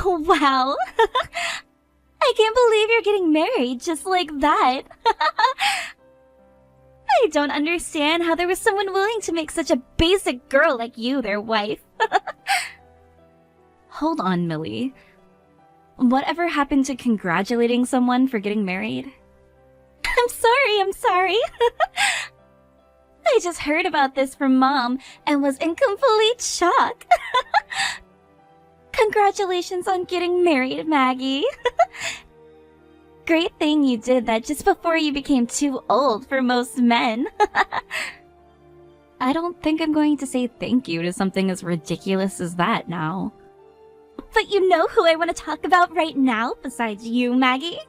Oh, wow. I can't believe you're getting married just like that. I don't understand how there was someone willing to make such a basic girl like you their wife. Hold on, Millie. Whatever happened to congratulating someone for getting married? I'm sorry. I just heard about this from Mom and was in complete shock. Congratulations on getting married, Maggie. Great thing you did that just before you became too old for most men. I don't think I'm going to say thank you to something as ridiculous as that now. But you know who I want to talk about right now besides you, Maggie?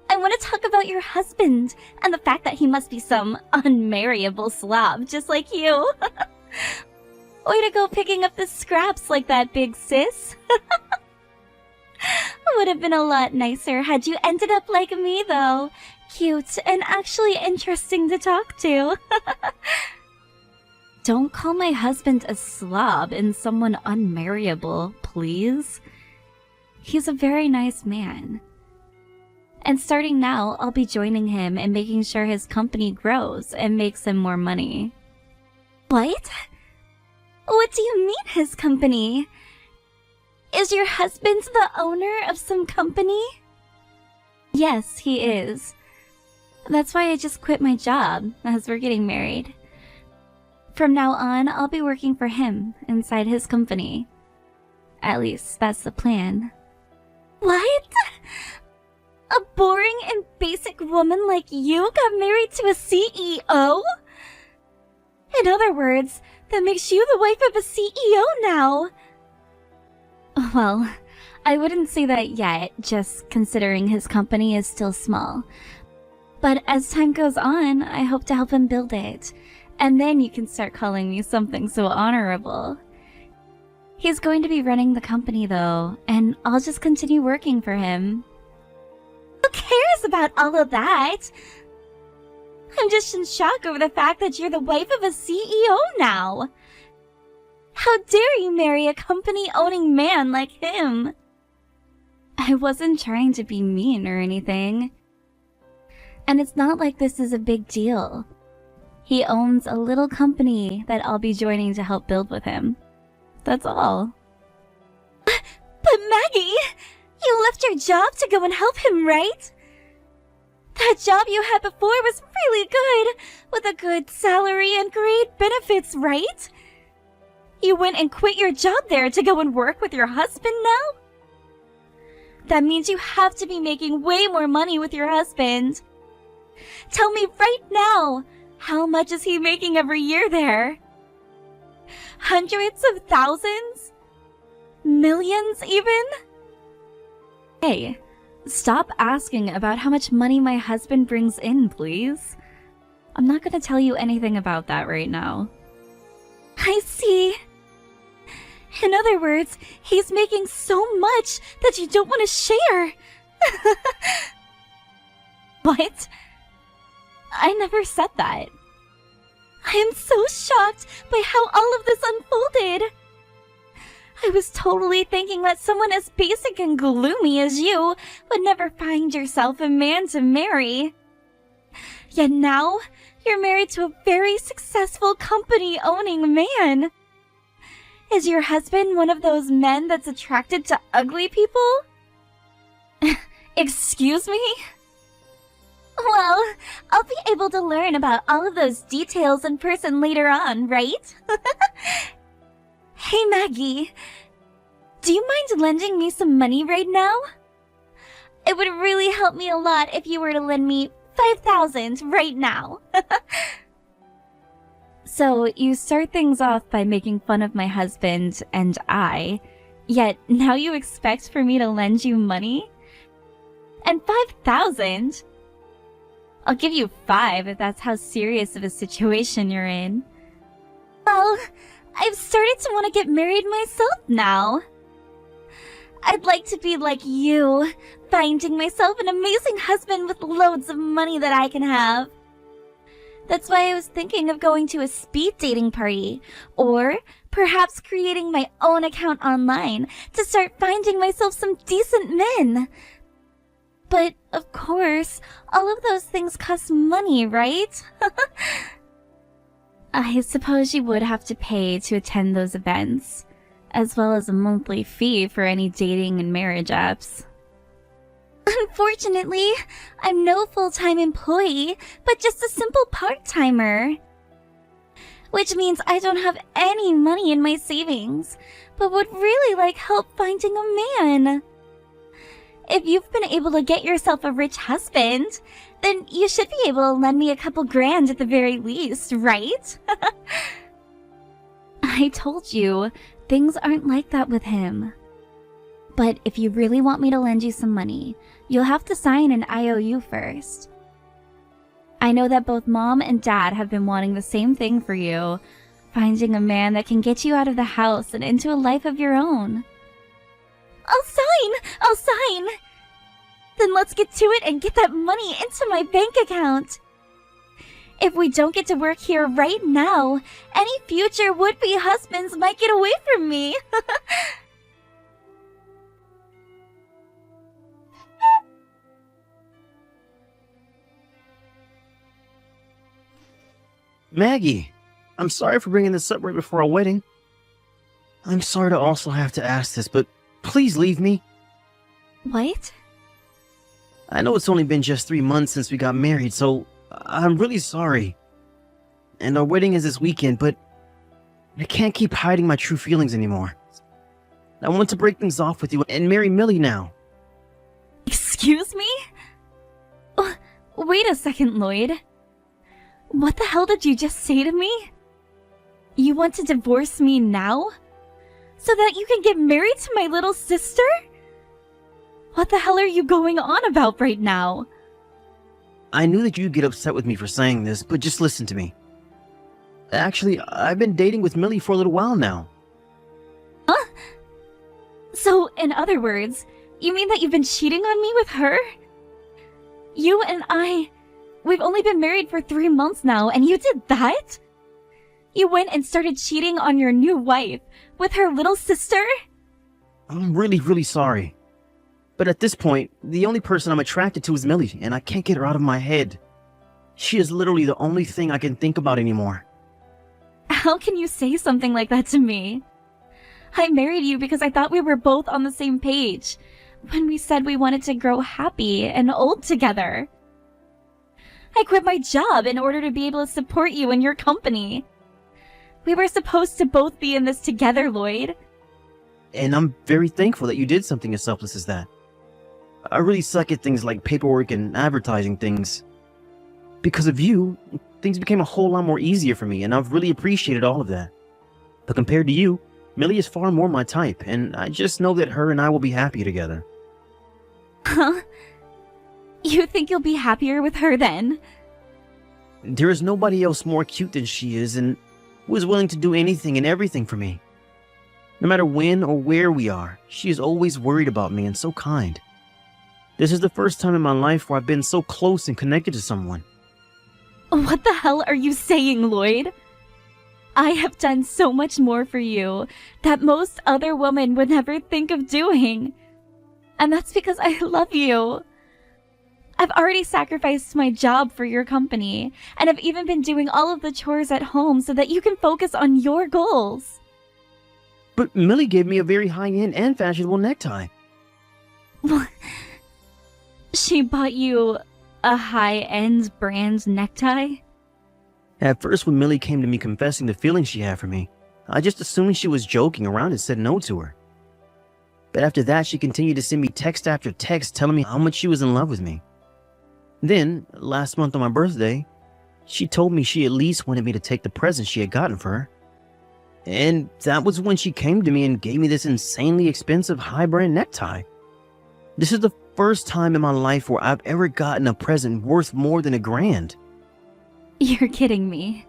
I want to talk about your husband and the fact that he must be some unmarriable slob just like you. Way to go picking up the scraps like that, big sis. Would have been a lot nicer had you ended up like me, though. Cute and actually interesting to talk to. Don't call my husband a slob and someone unmarriable, please. He's a very nice man. And starting now, I'll be joining him and making sure his company grows and makes him more money. What? What do you mean, his company? Is your husband the owner of some company? Yes, he is. That's why I just quit my job, as we're getting married. From now on, I'll be working for him inside his company. At least, that's the plan. What? A boring and basic woman like you got married to a CEO? In other words, that makes you the wife of a CEO now. Well, I wouldn't say that yet, just considering his company is still small. But as time goes on, I hope to help him build it. And then you can start calling me something so honorable. He's going to be running the company though, and I'll just continue working for him. Who cares about all of that? I'm just in shock over the fact that you're the wife of a CEO now. How dare you marry a company-owning man like him? I wasn't trying to be mean or anything. And it's not like this is a big deal. He owns a little company that I'll be joining to help build with him. That's all. But Maggie, you left your job to go and help him, right? That job you had before was really good, with a good salary and great benefits, right? You went and quit your job there to go and work with your husband now? That means you have to be making way more money with your husband. Tell me right now, how much is he making every year there? Hundreds of thousands? Millions even? Hey, stop asking about how much money my husband brings in, please. I'm not gonna tell you anything about that right now. I see. In other words, he's making so much that you don't want to share. What? I never said that. I am so shocked by how all of this unfolded. I was totally thinking that someone as basic and gloomy as you would never find yourself a man to marry. Yet now, you're married to a very successful company-owning man. Is your husband one of those men that's attracted to ugly people? Excuse me? Well, I'll be able to learn about all of those details in person later on, right? Hey Maggie, do you mind lending me some money right now? It would really help me a lot if you were to lend me 5,000 right now. So you start things off by making fun of my husband and yet now you expect for me to lend you money? And 5,000? I'll give you 5 if that's how serious of a situation you're in. Well, I've started to want to get married myself now. I'd like to be like you, finding myself an amazing husband with loads of money that I can have. That's why I was thinking of going to a speed dating party, or Perhaps creating my own account online to start finding myself some decent men. But, of course, all of those things cost money, right? I suppose you would have to pay to attend those events, as well as a monthly fee for any dating and marriage apps. Unfortunately, I'm no full-time employee, but just a simple part-timer. Which means I don't have any money in my savings, but would really like help finding a man. If you've been able to get yourself a rich husband, then you should be able to lend me a couple grand at the very least, right? I told you, things aren't like that with him. But if you really want me to lend you some money, you'll have to sign an IOU first. I know that both Mom and Dad have been wanting the same thing for you, finding a man that can get you out of the house and into a life of your own. I'll sign! Then let's get to it and get that money into my bank account. If we don't get to work here right now, any future would-be husbands might get away from me. Maggie, I'm sorry for bringing this up right before our wedding. I'm sorry to also have to ask this, but please leave me. What? I know it's only been just 3 months since we got married, so I'm really sorry. And our wedding is this weekend, but I can't keep hiding my true feelings anymore. I want to break things off with you and marry Millie now. Excuse me? Wait a second, Lloyd. What the hell did you just say to me? You want to divorce me now? So that you can get married to my little sister? What the hell are you going on about right now? I knew that you'd get upset with me for saying this, but just listen to me. Actually, I've been dating with Millie for a little while now. Huh? So, in other words, you mean that you've been cheating on me with her? You and we've only been married for 3 months now, and you did that? You went and started cheating on your new wife with her little sister? I'm really, really sorry. But at this point, the only person I'm attracted to is Millie, and I can't get her out of my head. She is literally the only thing I can think about anymore. How can you say something like that to me? I married you because I thought we were both on the same page when we said we wanted to grow happy and old together. I quit my job in order to be able to support you and your company. We were supposed to both be in this together, Lloyd. And I'm very thankful that you did something as selfless as that. I really suck at things like paperwork and advertising things. Because of you, things became a whole lot more easier for me, and I've really appreciated all of that. But compared to you, Millie is far more my type, and I just know that her and I will be happy together. Huh? You think you'll be happier with her then? There is nobody else more cute than she is, and who is willing to do anything and everything for me. No matter when or where we are, she is always worried about me and so kind. This is the first time in my life where I've been so close and connected to someone. What the hell are you saying, Lloyd? I have done so much more for you that most other women would never think of doing. And that's because I love you. I've already sacrificed my job for your company, and I've even been doing all of the chores at home so that you can focus on your goals. But Millie gave me a very high-end and fashionable necktie. She bought you a high-end brand necktie? At first, when Millie came to me confessing the feelings she had for me, I just assumed she was joking around and said no to her. But after that, she continued to send me text after text telling me how much she was in love with me. Then, last month on my birthday, she told me she at least wanted me to take the present she had gotten for her. And that was when she came to me and gave me this insanely expensive high-brand necktie. This is the first time in my life where I've ever gotten a present worth more than $1,000. You're kidding me.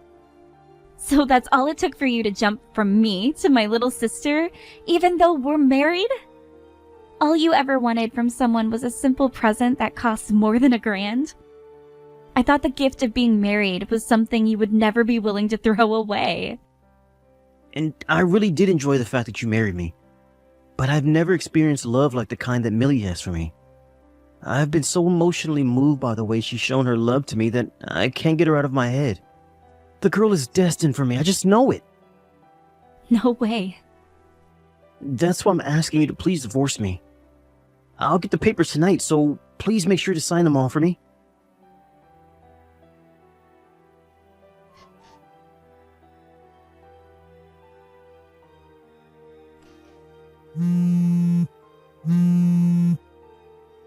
So that's all it took for you to jump from me to my little sister, even though we're married? All you ever wanted from someone was a simple present that costs more than $1,000? I thought the gift of being married was something you would never be willing to throw away. And I really did enjoy the fact that you married me. But I've never experienced love like the kind that Millie has for me. I've been so emotionally moved by the way she's shown her love to me that I can't get her out of my head. The girl is destined for me, I just know it. No way. That's why I'm asking you to please divorce me. I'll get the papers tonight, so please make sure to sign them all for me.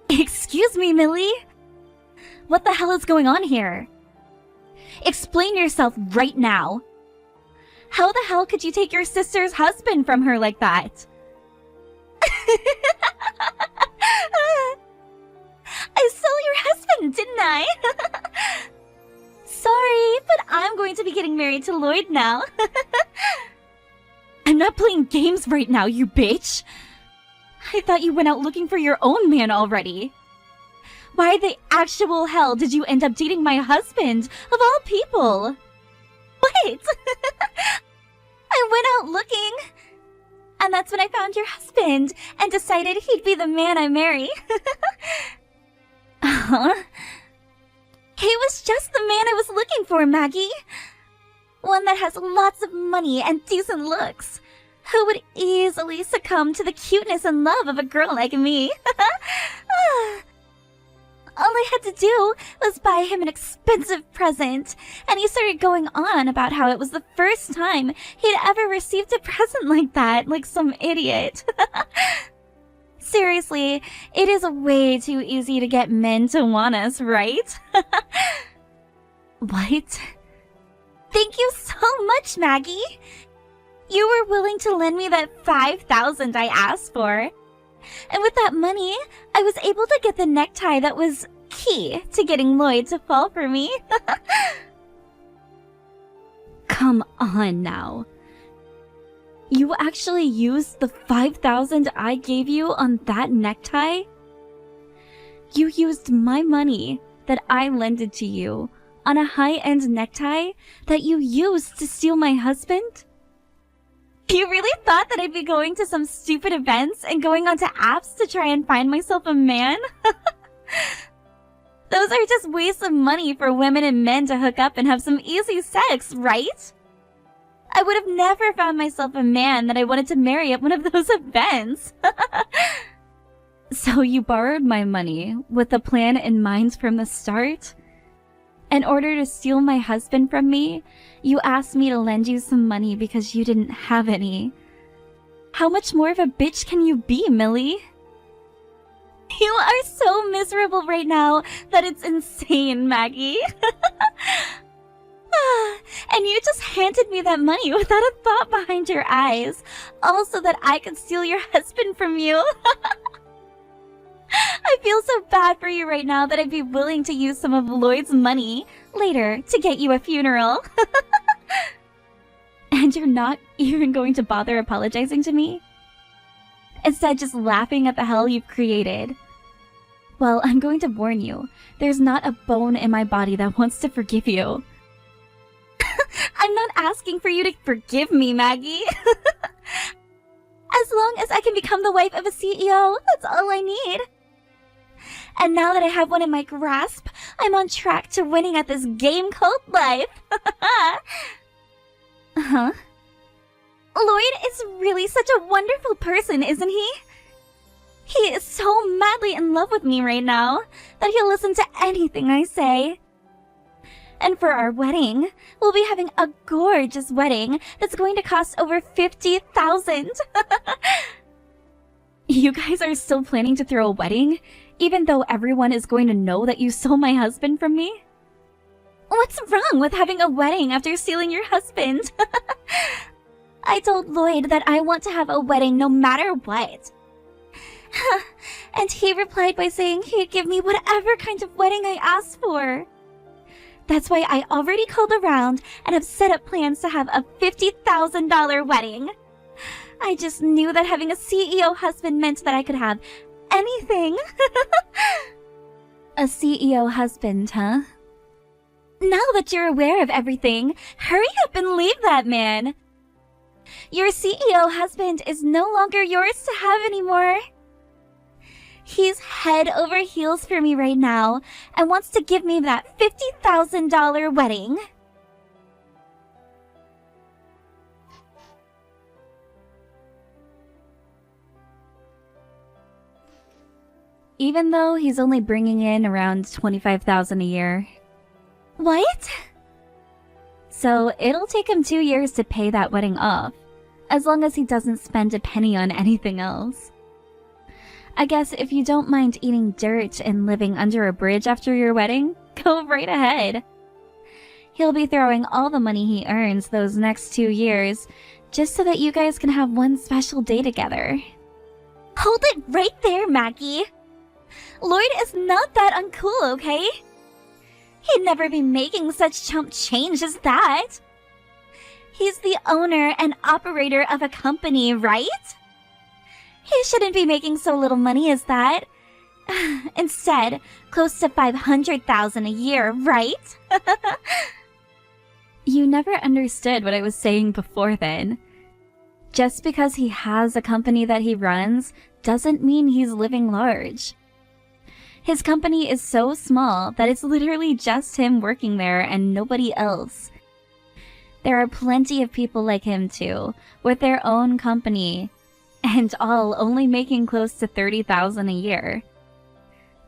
Excuse me, Millie? What the hell is going on here? Explain yourself right now. How the hell could you take your sister's husband from her like that? I stole your husband, didn't I? Sorry, but I'm going to be getting married to Lloyd now. I'm not playing games right now, you bitch. I thought you went out looking for your own man already. Why the actual hell did you end up dating my husband, of all people? Wait! I went out looking, and that's when I found your husband, and decided he'd be the man I marry. He was just the man I was looking for, Maggie. One that has lots of money and decent looks, who would easily succumb to the cuteness and love of a girl like me. All I had to do was buy him an expensive present, and he started going on about how it was the first time he'd ever received a present like that, like some idiot. Seriously, it is way too easy to get men to want us, right? What? Thank you so much, Maggie. You were willing to lend me that $5,000 I asked for. And with that money, I was able to get the necktie that was key to getting Lloyd to fall for me. Come on now. You actually used the $5,000 I gave you on that necktie? You used my money that I lended to you on a high-end necktie that you used to steal my husband? You really thought that I'd be going to some stupid events and going onto apps to try and find myself a man? Those are just wastes of money for women and men to hook up and have some easy sex, right? I would have never found myself a man that I wanted to marry at one of those events. So you borrowed my money with a plan in mind from the start? In order to steal my husband from me, you asked me to lend you some money because you didn't have any. How much more of a bitch can you be, Millie? You are so miserable right now that it's insane, Maggie. And you just handed me that money without a thought behind your eyes, all so that I could steal your husband from you. I feel so bad for you right now that I'd be willing to use some of Lloyd's money later to get you a funeral. And you're not even going to bother apologizing to me? Instead, just laughing at the hell you've created. Well, I'm going to warn you, there's not a bone in my body that wants to forgive you. I'm not asking for you to forgive me, Maggie. As long as I can become the wife of a CEO, that's all I need. And now that I have one in my grasp, I'm on track to winning at this game called life. Huh? Lloyd is really such a wonderful person, isn't he? He is so madly in love with me right now that he'll listen to anything I say. And for our wedding, we'll be having a gorgeous wedding that's going to cost over $50,000. You guys are still planning to throw a wedding, even though everyone is going to know that you stole my husband from me? What's wrong with having a wedding after stealing your husband? I told Lloyd that I want to have a wedding no matter what. And he replied by saying he'd give me whatever kind of wedding I asked for. That's why I already called around and have set up plans to have a $50,000 wedding. I just knew that having a CEO husband meant that I could have anything. A CEO husband, huh? Now that you're aware of everything, hurry up and leave that man. Your CEO husband is no longer yours to have anymore. He's head over heels for me right now and wants to give me that $50,000 wedding. Even though he's only bringing in around $25,000 a year. What? So it'll take him 2 years to pay that wedding off, as long as he doesn't spend a penny on anything else. I guess if you don't mind eating dirt and living under a bridge after your wedding, go right ahead. He'll be throwing all the money he earns those next 2 years, just so that you guys can have one special day together. Hold it right there, Maggie. Lloyd is not that uncool, okay? He'd never be making such chump change as that. He's the owner and operator of a company, right? He shouldn't be making so little money as that. Instead, close to $500,000 a year, right? You never understood what I was saying before then. Just because he has a company that he runs doesn't mean he's living large. His company is so small that it's literally just him working there and nobody else. There are plenty of people like him too, with their own company, and all only making close to $30,000 a year.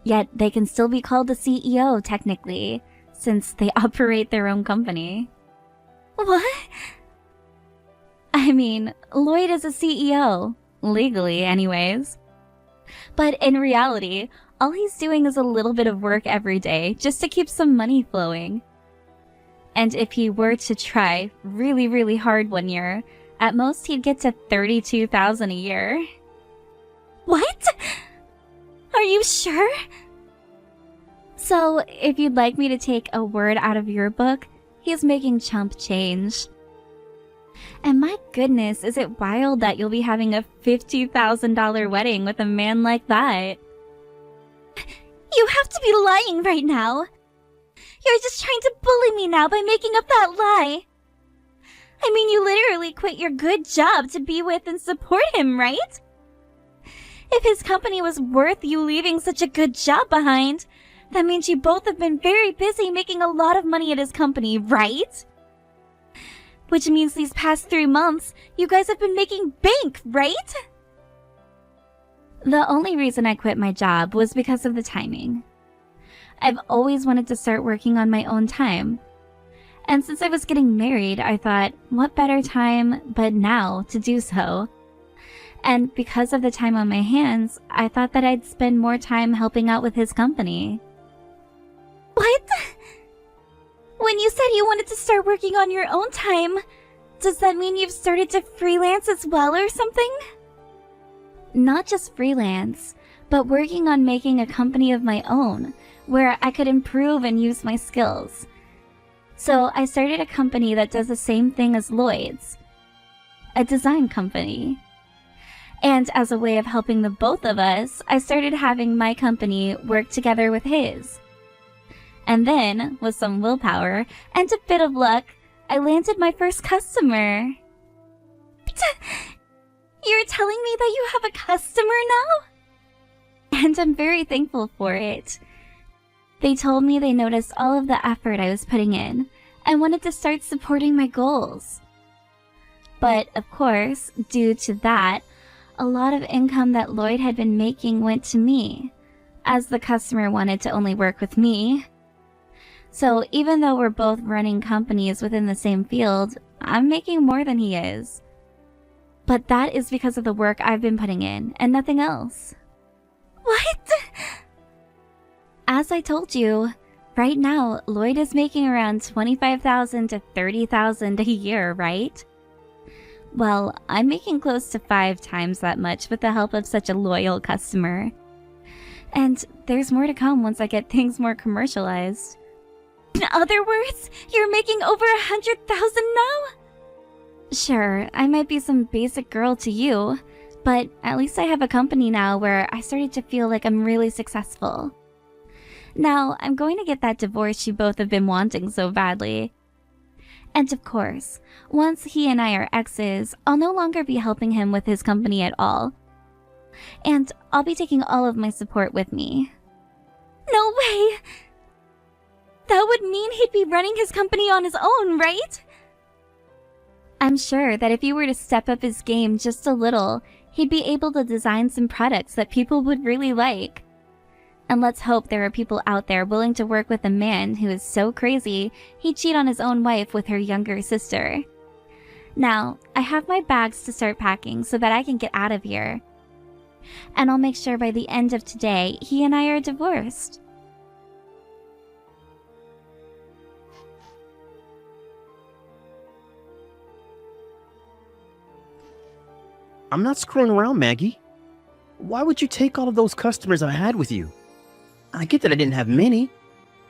Yet they can still be called a CEO technically, since they operate their own company. What? I mean, Lloyd is a CEO, legally anyways. But in reality, all he's doing is a little bit of work every day just to keep some money flowing. And if he were to try really, really hard one year, at most he'd get to $32,000 a year. What? Are you sure? So, if you'd like me to take a word out of your book, he's making chump change. And my goodness, is it wild that you'll be having a $50,000 wedding with a man like that? You have to be lying right now. You're just trying to bully me now by making up that lie. I mean, you literally quit your good job to be with and support him, right? If his company was worth you leaving such a good job behind, that means you both have been very busy making a lot of money at his company, right? Which means these past 3 months, you guys have been making bank, right? The only reason I quit my job was because of the timing. I've always wanted to start working on my own time. And since I was getting married, I thought, what better time but now to do so? And because of the time on my hands, I thought that I'd spend more time helping out with his company. What? When you said you wanted to start working on your own time, does that mean you've started to freelance as well or something? Not just freelance, but working on making a company of my own, where I could improve and use my skills. So I started a company that does the same thing as Lloyd's, a design company. And as a way of helping the both of us, I started having my company work together with his. And then, with some willpower and a bit of luck, I landed my first customer. You're telling me that you have a customer now? And I'm very thankful for it. They told me they noticed all of the effort I was putting in and wanted to start supporting my goals. But, of course, due to that, a lot of income that Lloyd had been making went to me, as the customer wanted to only work with me. So even though we're both running companies within the same field, I'm making more than he is. But that is because of the work I've been putting in, and nothing else. What? As I told you, right now, Lloyd is making around $25,000 to $30,000 a year, right? Well, I'm making close to 5 times that much with the help of such a loyal customer. And there's more to come once I get things more commercialized. In other words, you're making over $100,000 now? Sure, I might be some basic girl to you, but at least I have a company now where I started to feel like I'm really successful. Now, I'm going to get that divorce you both have been wanting so badly. And of course, once he and I are exes, I'll no longer be helping him with his company at all. And I'll be taking all of my support with me. No way! That would mean he'd be running his company on his own, right? I'm sure that if he were to step up his game just a little, he'd be able to design some products that people would really like. And let's hope there are people out there willing to work with a man who is so crazy he'd cheat on his own wife with her younger sister. Now, I have my bags to start packing so that I can get out of here. And I'll make sure by the end of today, he and I are divorced. I'm not screwing around, Maggie. Why would you take all of those customers I had with you? I get that I didn't have many,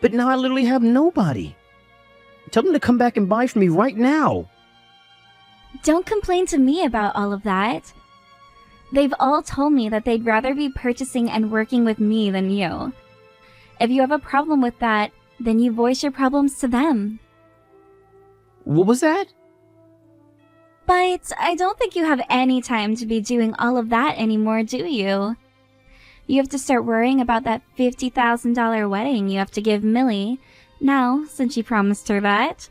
but now I literally have nobody. Tell them to come back and buy from me right now. Don't complain to me about all of that. They've all told me that they'd rather be purchasing and working with me than you. If you have a problem with that, then you voice your problems to them. What was that? But I don't think you have any time to be doing all of that anymore, do you? You have to start worrying about that $50,000 wedding you have to give Millie, now, since you promised her that.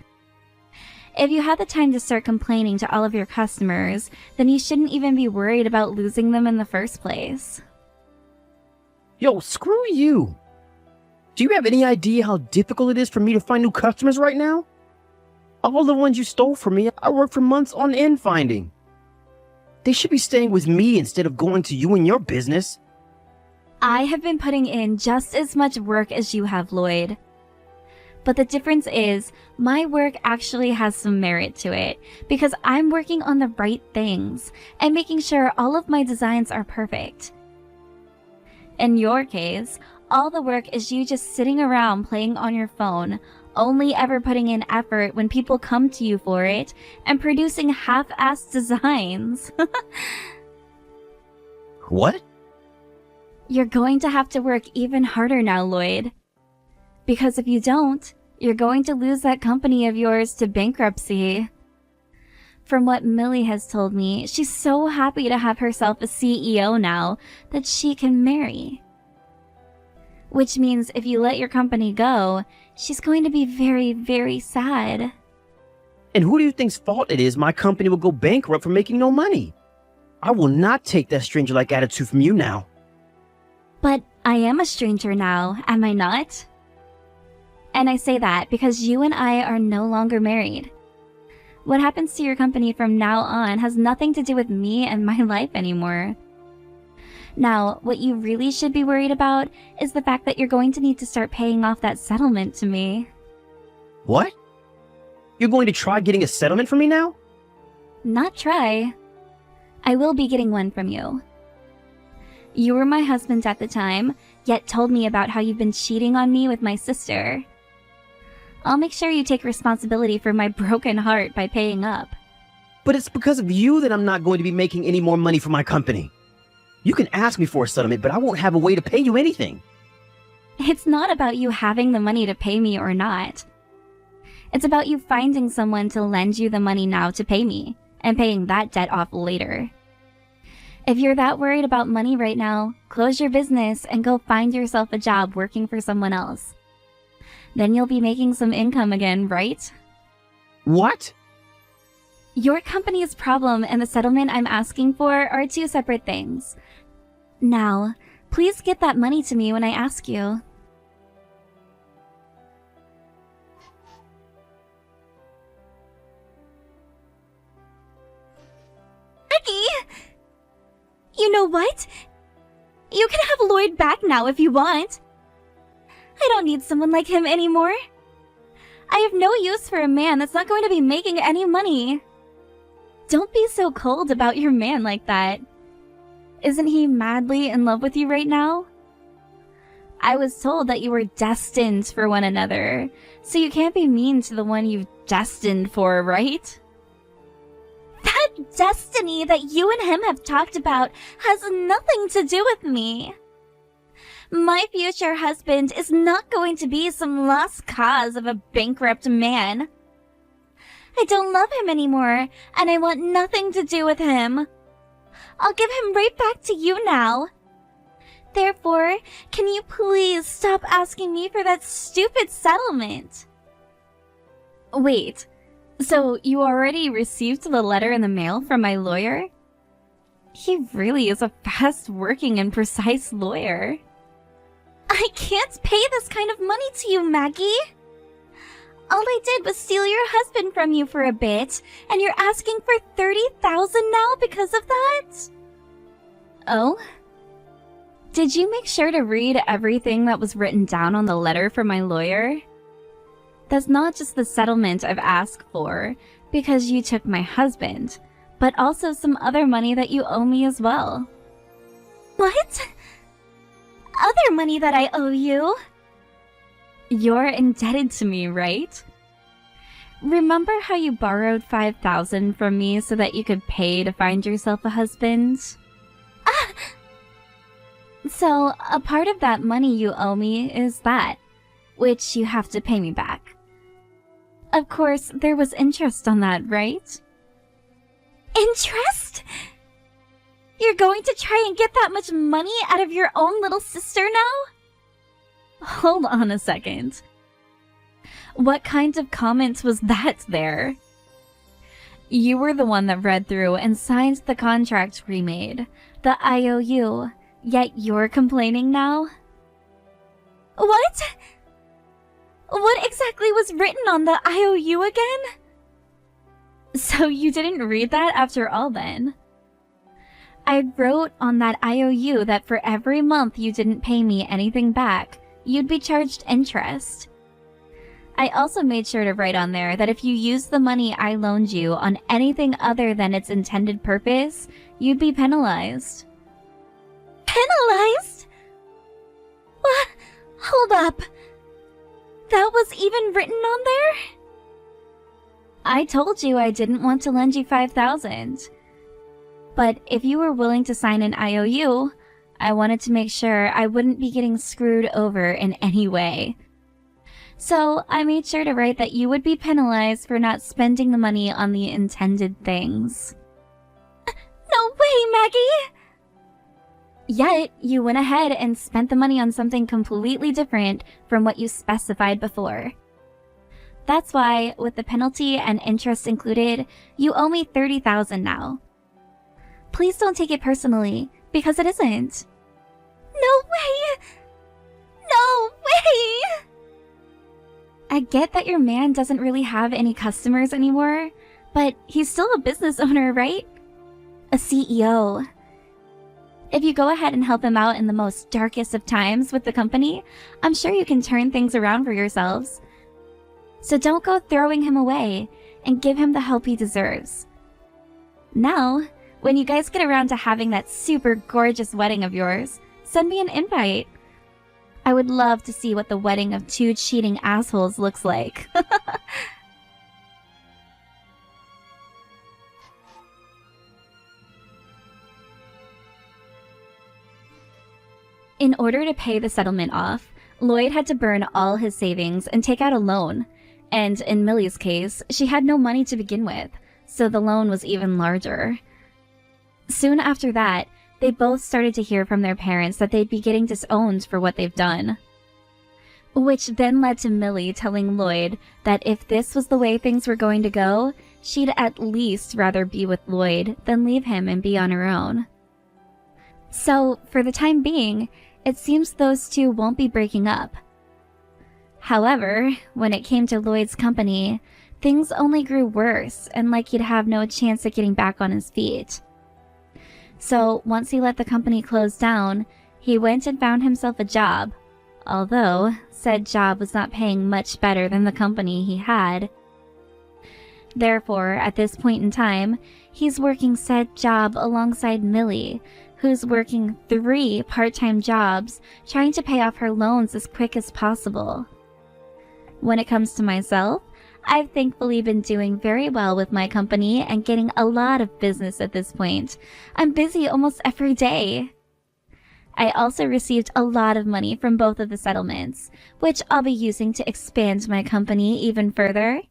If you had the time to start complaining to all of your customers, then you shouldn't even be worried about losing them in the first place. Yo, screw you. Do you have any idea how difficult it is for me to find new customers right now? All the ones you stole from me, I worked for months on end finding. They should be staying with me instead of going to you and your business. I have been putting in just as much work as you have, Lloyd. But the difference is, my work actually has some merit to it, because I'm working on the right things, and making sure all of my designs are perfect. In your case, all the work is you just sitting around playing on your phone, only ever putting in effort when people come to you for it, and producing half-assed designs. What? You're going to have to work even harder now, Lloyd. Because if you don't, you're going to lose that company of yours to bankruptcy. From what Millie has told me, she's so happy to have herself a CEO now that she can marry. Which means if you let your company go, she's going to be very, very sad. And who do you think's fault it is my company will go bankrupt for making no money? I will not take that stranger-like attitude from you now. But I am a stranger now, am I not? And I say that because you and I are no longer married. What happens to your company from now on has nothing to do with me and my life anymore. Now, what you really should be worried about is the fact that you're going to need to start paying off that settlement to me. What? You're going to try getting a settlement from me now? Not try. I will be getting one from you. You were my husband at the time, yet told me about how you've been cheating on me with my sister. I'll make sure you take responsibility for my broken heart by paying up. But it's because of you that I'm not going to be making any more money for my company. You can ask me for a settlement, but I won't have a way to pay you anything. It's not about you having the money to pay me or not. It's about you finding someone to lend you the money now to pay me, and paying that debt off later. If you're that worried about money right now, close your business and go find yourself a job working for someone else. Then you'll be making some income again, right? What? Your company's problem and the settlement I'm asking for are two separate things. Now, please get that money to me when I ask you. Becky! You know what? You can have Lloyd back now if you want. I don't need someone like him anymore. I have no use for a man that's not going to be making any money. Don't be so cold about your man like that. Isn't he madly in love with you right now? I was told that you were destined for one another, so you can't be mean to the one you've destined for, right? That destiny that you and him have talked about has nothing to do with me. My future husband is not going to be some lost cause of a bankrupt man. I don't love him anymore, and I want nothing to do with him. I'll give him right back to you now. Therefore, can you please stop asking me for that stupid settlement? Wait, so you already received the letter in the mail from my lawyer? He really is a fast-working and precise lawyer. I can't pay this kind of money to you, Maggie. All I did was steal your husband from you for a bit, and you're asking for $30,000 now because of that? Oh? Did you make sure to read everything that was written down on the letter from my lawyer? That's not just the settlement I've asked for, because you took my husband, but also some other money that you owe me as well. What? Other money that I owe you? You're indebted to me, right? Remember how you borrowed $5,000 from me so that you could pay to find yourself a husband? Ah! So, a part of that money you owe me is that, which you have to pay me back. Of course, there was interest on that, right? Interest? You're going to try and get that much money out of your own little sister now? Hold on a second. What kind of comment was that there? You were the one that read through and signed the contract we made, the IOU, yet you're complaining now? What? What exactly was written on the IOU again? So you didn't read that after all then? I wrote on that IOU that for every month you didn't pay me anything back, you'd be charged interest. I also made sure to write on there that if you used the money I loaned you on anything other than its intended purpose, you'd be penalized. Penalized? What? Hold up. That was even written on there? I told you I didn't want to lend you $5,000. But if you were willing to sign an IOU, I wanted to make sure I wouldn't be getting screwed over in any way. So I made sure to write that you would be penalized for not spending the money on the intended things. No way, Maggie! Yet, you went ahead and spent the money on something completely different from what you specified before. That's why, with the penalty and interest included, you owe me $30,000 now. Please don't take it personally, because it isn't. No way! No way! I get that your man doesn't really have any customers anymore, but he's still a business owner, right? A CEO. If you go ahead and help him out in the most darkest of times with the company, I'm sure you can turn things around for yourselves. So don't go throwing him away, and give him the help he deserves. Now, when you guys get around to having that super gorgeous wedding of yours, send me an invite. I would love to see what the wedding of two cheating assholes looks like. In order to pay the settlement off, Lloyd had to burn all his savings and take out a loan. And in Millie's case, she had no money to begin with, so the loan was even larger. Soon after that, they both started to hear from their parents that they'd be getting disowned for what they've done. Which then led to Millie telling Lloyd that if this was the way things were going to go, she'd at least rather be with Lloyd than leave him and be on her own. So, for the time being, it seems those two won't be breaking up. However, when it came to Lloyd's company, things only grew worse and like he'd have no chance at getting back on his feet. So once he let the company close down, he went and found himself a job, although said job was not paying much better than the company he had. Therefore, at this point in time, he's working said job alongside Millie, who's working 3 part-time jobs trying to pay off her loans as quick as possible. When it comes to myself, I've thankfully been doing very well with my company and getting a lot of business at this point. I'm busy almost every day. I also received a lot of money from both of the settlements, which I'll be using to expand my company even further.